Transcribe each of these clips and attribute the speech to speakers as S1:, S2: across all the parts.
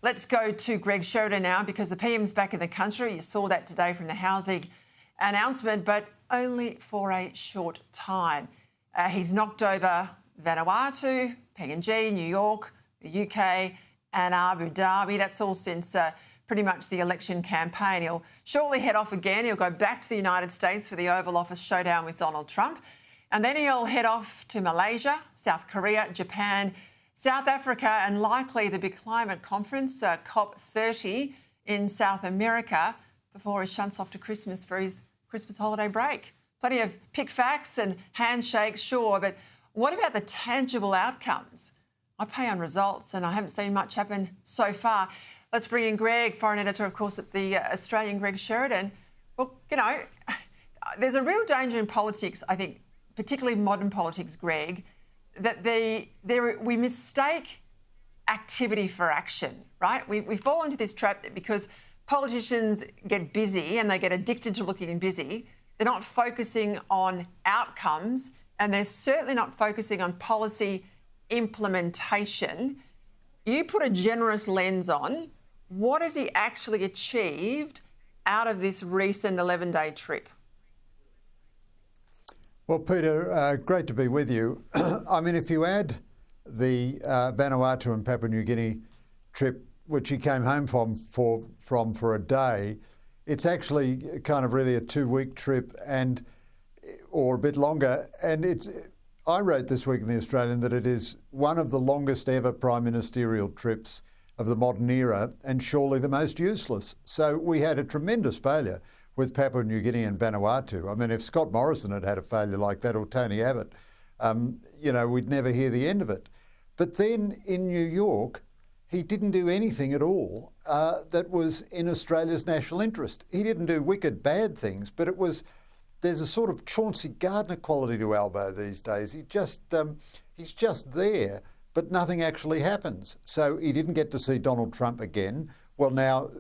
S1: Let's go to Greg Sheridan now, because the PM's back in the country. You saw that today from the housing announcement, but only for a short time. He's knocked over Vanuatu, PNG, New York, the UK and Abu Dhabi. That's all since pretty much the election campaign. He'll shortly head off again. He'll go back to the United States for the Oval Office showdown with Donald Trump. And then he'll head off to Malaysia, South Korea, Japan, South Africa, and likely the big climate conference, COP30 in South America, before he shunts off to Christmas for his Christmas holiday break. Plenty of pick facts and handshakes, sure, but what about the tangible outcomes? I pay on results, and I haven't seen much happen so far. Let's bring in Greg, foreign editor, of course, at the Australian, Greg Sheridan. Well, you know, there's a real danger in politics, I think, particularly modern politics, Greg, that we mistake activity for action, right? We fall into this trap because politicians get busy and they get addicted to looking busy. They're not focusing on outcomes, and they're certainly not focusing on policy implementation. You put a generous lens on. What has he actually achieved out of this recent 11-day trip?
S2: Well, Peter, great to be with you. I mean, if you add the Vanuatu and Papua New Guinea trip, which he came home from for a day, it's actually kind of really a 2-week trip, or a bit longer. And I wrote this week in the Australian that it is one of the longest ever prime ministerial trips of the modern era, and surely the most useless. So we had a tremendous failure with Papua New Guinea and Vanuatu. I mean, if Scott Morrison had had a failure like that, or Tony Abbott, you know, we'd never hear the end of it. But then in New York, he didn't do anything at all that was in Australia's national interest. He didn't do wicked bad things, but there's a sort of Chauncey Gardner quality to Albo these days. He's just there, but nothing actually happens. So he didn't get to see Donald Trump again. Well, now,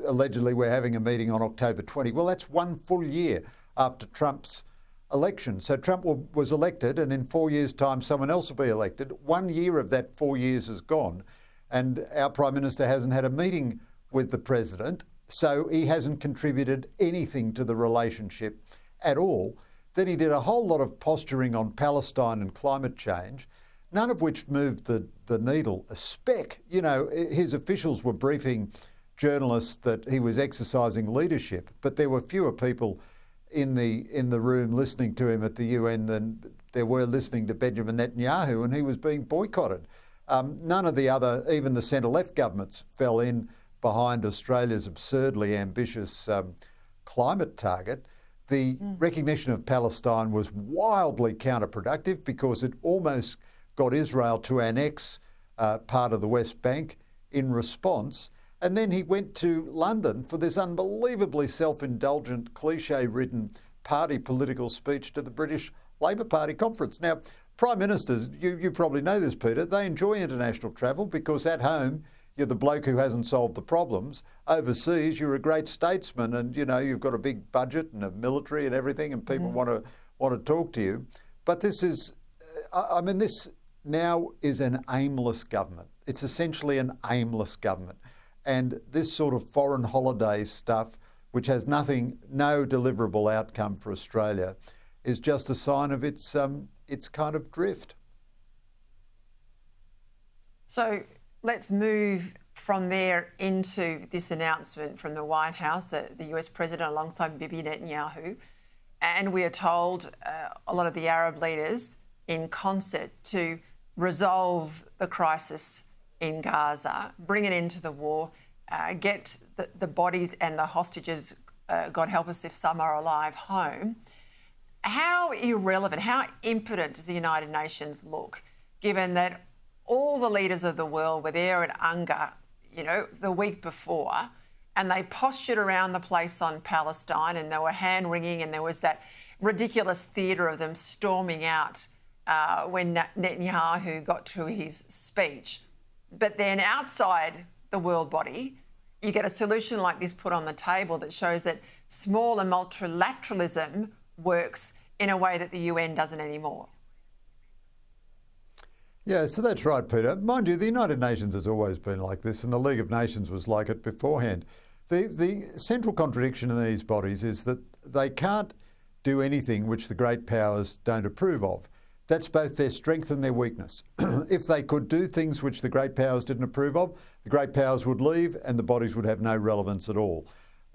S2: allegedly, we're having a meeting on October 20. Well, that's 1 full year after Trump's election. So Trump was elected, and in 4 years' time, someone else will be elected. 1 year of that 4 years is gone, and our Prime Minister hasn't had a meeting with the President, so he hasn't contributed anything to the relationship at all. Then he did a whole lot of posturing on Palestine and climate change, none of which moved the needle a speck. You know, his officials were briefing journalists that he was exercising leadership, but there were fewer people in the room listening to him at the UN than there were listening to Benjamin Netanyahu, and he was being boycotted. None of the other, even the centre-left governments, fell in behind Australia's absurdly ambitious climate target. The recognition of Palestine was wildly counterproductive because it almost got Israel to annex part of the West Bank in response. And then he went to London for this unbelievably self-indulgent, cliche-ridden party political speech to the British Labor Party conference. Now, Prime Ministers, you probably know this, Peter, they enjoy international travel because at home you're the bloke who hasn't solved the problems. Overseas, you're a great statesman, and you know you've got a big budget and a military and everything, and people want to talk to you. But this is, I mean, this now is an aimless government. It's essentially an aimless government. And this sort of foreign holiday stuff, which has no deliverable outcome for Australia, is just a sign of its kind of drift. So let's move from there into this announcement from the White House, the US President alongside Bibi Netanyahu. And we are told a lot of the Arab leaders in concert to resolve the crisis in Gaza, bring an end to the war, get the bodies and the hostages, God help us if some are alive, home. How irrelevant, how impotent does the United Nations look, given that all the leaders of the world were there at UNGA, you know, the week before, and they postured around the place on Palestine, and they were hand-wringing, and there was that ridiculous theatre of them storming out when Netanyahu got to his speech. But then outside the world body, you get a solution like this put on the table that shows that small and multilateralism works in a way that the UN doesn't anymore. Yeah, so that's right, Peter. Mind you, the United Nations has always been like this, and the League of Nations was like it beforehand. The central contradiction in these bodies is that they can't do anything which the great powers don't approve of. That's both their strength and their weakness. If they could do things which the great powers didn't approve of, the great powers would leave and the bodies would have no relevance at all.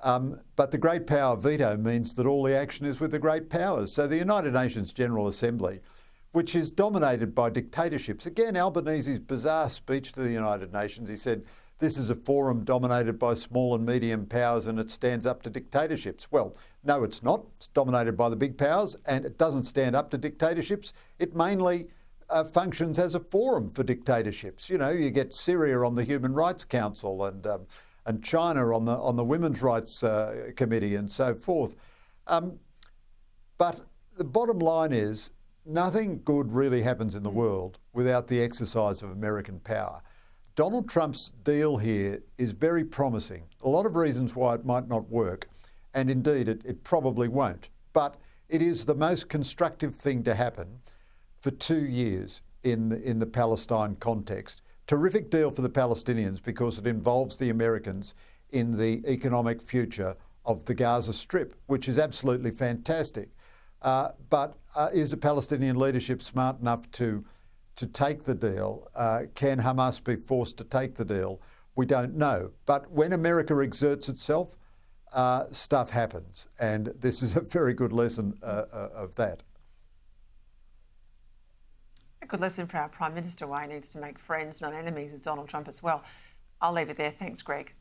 S2: But the great power veto means that all the action is with the great powers. So the United Nations General Assembly, which is dominated by dictatorships. Again, Albanese's bizarre speech to the United Nations, he said, this is a forum dominated by small and medium powers and it stands up to dictatorships. Well, no, it's not. It's dominated by the big powers and it doesn't stand up to dictatorships. It mainly functions as a forum for dictatorships. You know, you get Syria on the Human Rights Council and China on the Women's Rights Committee and so forth. But the bottom line is nothing good really happens in the world without the exercise of American power. Donald Trump's deal here is very promising. A lot of reasons why it might not work, and indeed it probably won't. But it is the most constructive thing to happen for 2 years in the Palestine context. Terrific deal for the Palestinians because it involves the Americans in the economic future of the Gaza Strip, which is absolutely fantastic. But is the Palestinian leadership smart enough to take the deal? Can Hamas be forced to take the deal? We don't know. But when America exerts itself, stuff happens. And this is a very good lesson of that.
S1: A good lesson for our Prime Minister, why he needs to make friends, not enemies, with Donald Trump as well. I'll leave it there. Thanks, Greg.